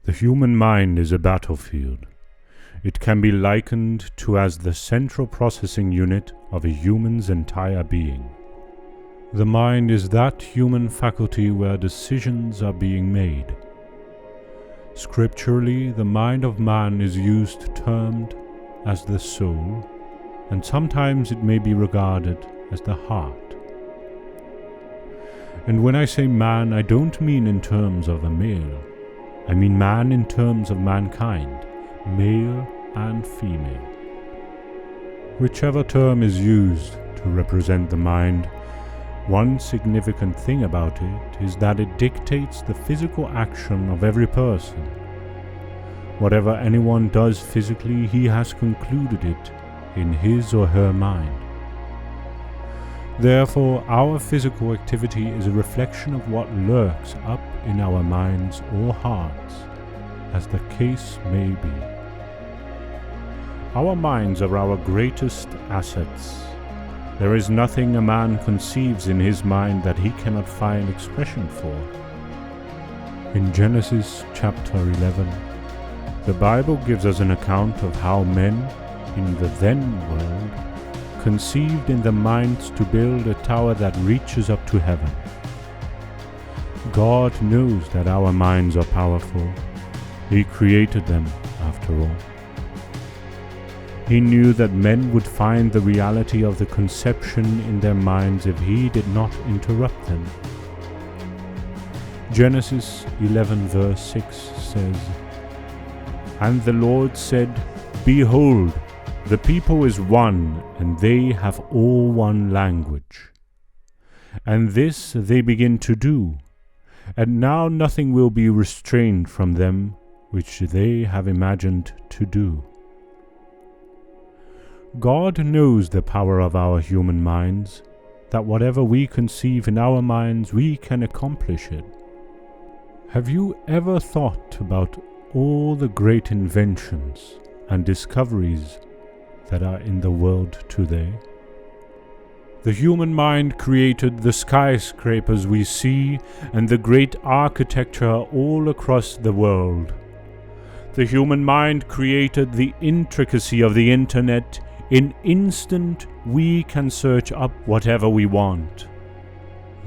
The human mind is a battlefield. It can be likened to as the central processing unit of a human's entire being. The mind is that human faculty where decisions are being made. Scripturally, the mind of man is used termed as the soul, and sometimes it may be regarded as the heart. And when I say man, I don't mean in terms of a male. I mean man in terms of mankind, male and female. Whichever term is used to represent the mind, one significant thing about it is that it dictates the physical action of every person. Whatever anyone does physically, he has concluded it in his or her mind. Therefore, our physical activity is a reflection of what lurks up in our minds or hearts, as the case may be. Our minds are our greatest assets. There is nothing a man conceives in his mind that he cannot find expression for. In Genesis chapter 11, the Bible gives us an account of how men in the then world conceived in their minds to build a tower that reaches up to heaven. God knows that our minds are powerful. He created them, after all. He knew that men would find the reality of the conception in their minds if He did not interrupt them. Genesis 11 verse 6 says, "And the Lord said, Behold, the people is one, and they have all one language. And this they begin to do, and now nothing will be restrained from them which they have imagined to do." God knows the power of our human minds, that whatever we conceive in our minds, we can accomplish it. Have you ever thought about all the great inventions and discoveries that are in the world today? The human mind created the skyscrapers we see and the great architecture all across the world. The human mind created the intricacy of the internet. In instant, we can search up whatever we want.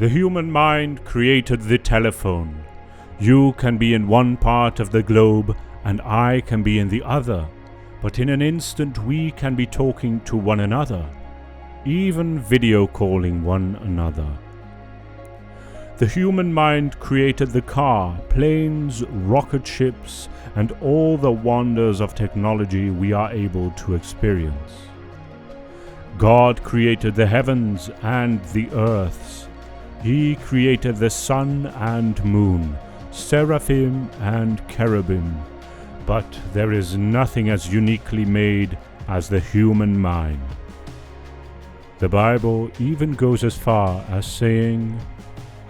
The human mind created the telephone. You can be in one part of the globe and I can be in the other, but in an instant we can be talking to one another, even video calling one another. The human mind created the car, planes, rocket ships, and all the wonders of technology we are able to experience. God created the heavens and the earths. He created the sun and moon, seraphim and cherubim. But there is nothing as uniquely made as the human mind. The Bible even goes as far as saying,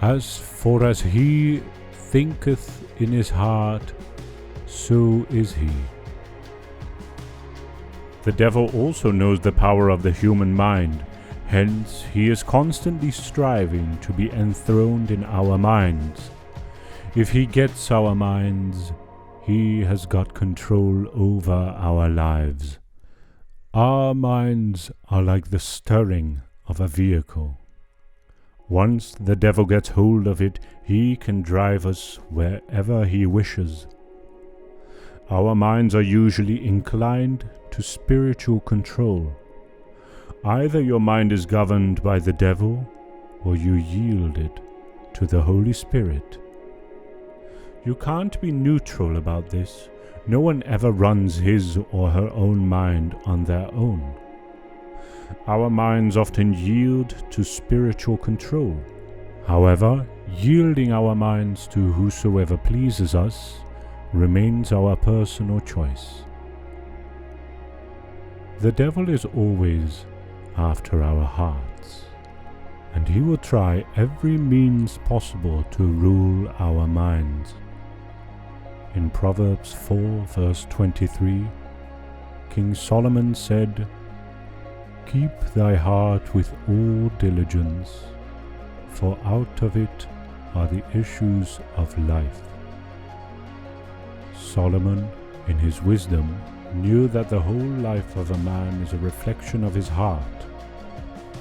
"As for as he thinketh in his heart, so is he." The devil also knows the power of the human mind, hence he is constantly striving to be enthroned in our minds. If he gets our minds, he has got control over our lives. Our minds are like the stirring of a vehicle. Once the devil gets hold of it, he can drive us wherever he wishes. Our minds are usually inclined to spiritual control. Either your mind is governed by the devil, or you yield it to the Holy Spirit. You can't be neutral about this. No one ever runs his or her own mind on their own. Our minds often yield to spiritual control. However, yielding our minds to whosoever pleases us remains our personal choice. The devil is always after our hearts, and he will try every means possible to rule our minds. In Proverbs 4 verse 23, King Solomon said, "Keep thy heart with all diligence, for out of it are the issues of life." Solomon, in his wisdom, knew that the whole life of a man is a reflection of his heart.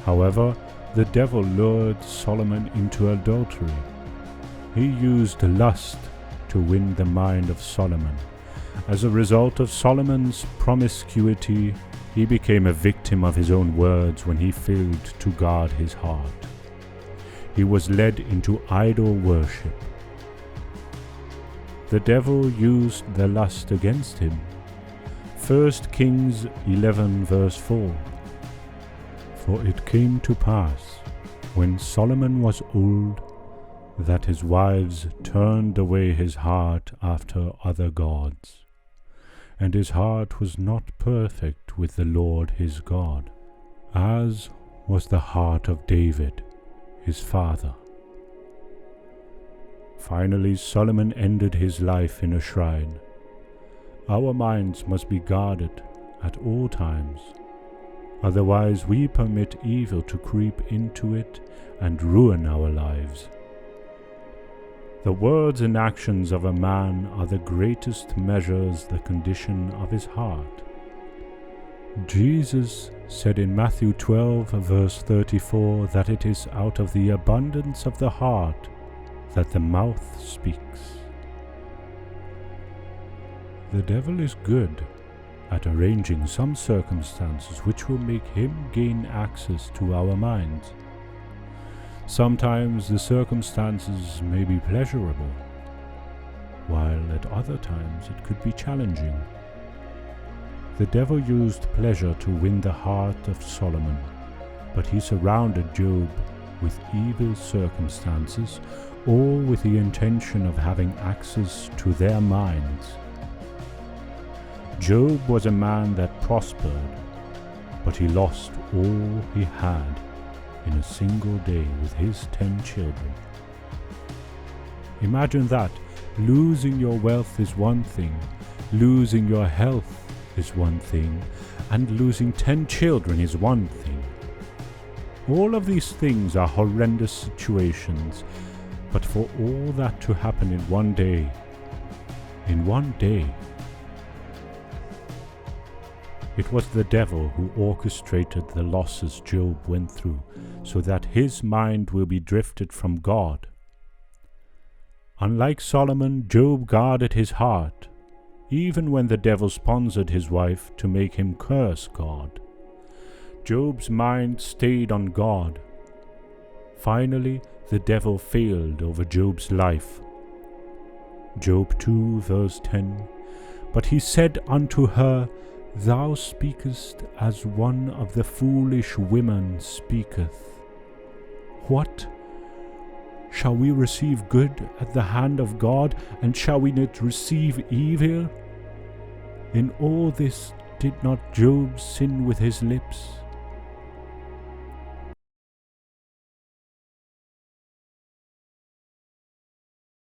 However, the devil lured Solomon into adultery. He used lust to win the mind of Solomon. As a result of Solomon's promiscuity, he became a victim of his own words when he failed to guard his heart. He was led into idol worship. The devil used the lust against him. 1 Kings 11 verse 4. For it came to pass, when Solomon was old, that his wives turned away his heart after other gods, and his heart was not perfect with the Lord his God, as was the heart of David, his father. Finally, Solomon ended his life in a shrine. Our minds must be guarded at all times. Otherwise, we permit evil to creep into it and ruin our lives. The words and actions of a man are the greatest measures the condition of his heart. Jesus said in Matthew 12 verse 34 that it is out of the abundance of the heart that the mouth speaks. The devil is good at arranging some circumstances which will make him gain access to our minds. Sometimes the circumstances may be pleasurable, while at other times it could be challenging. The devil used pleasure to win the heart of Solomon, but he surrounded Job with evil circumstances, all with the intention of having access to their minds. Job was a man that prospered, but he lost all he had in a single day with his 10 children. Imagine that. Losing your wealth is one thing, losing your health is one thing, and losing 10 children is one thing. All of these things are horrendous situations, but for all that to happen in one day, it was the devil who orchestrated the losses Job went through, so that his mind will be drifted from God. Unlike Solomon, Job guarded his heart, even when the devil sponsored his wife to make him curse God. Job's mind stayed on God. Finally, the devil failed over Job's life. Job 2 verse 10. But he said unto her, Thou speakest as one of the foolish women speaketh. What? Shall we receive good at the hand of God, and shall we not receive evil? In all this did not Job sin with his lips?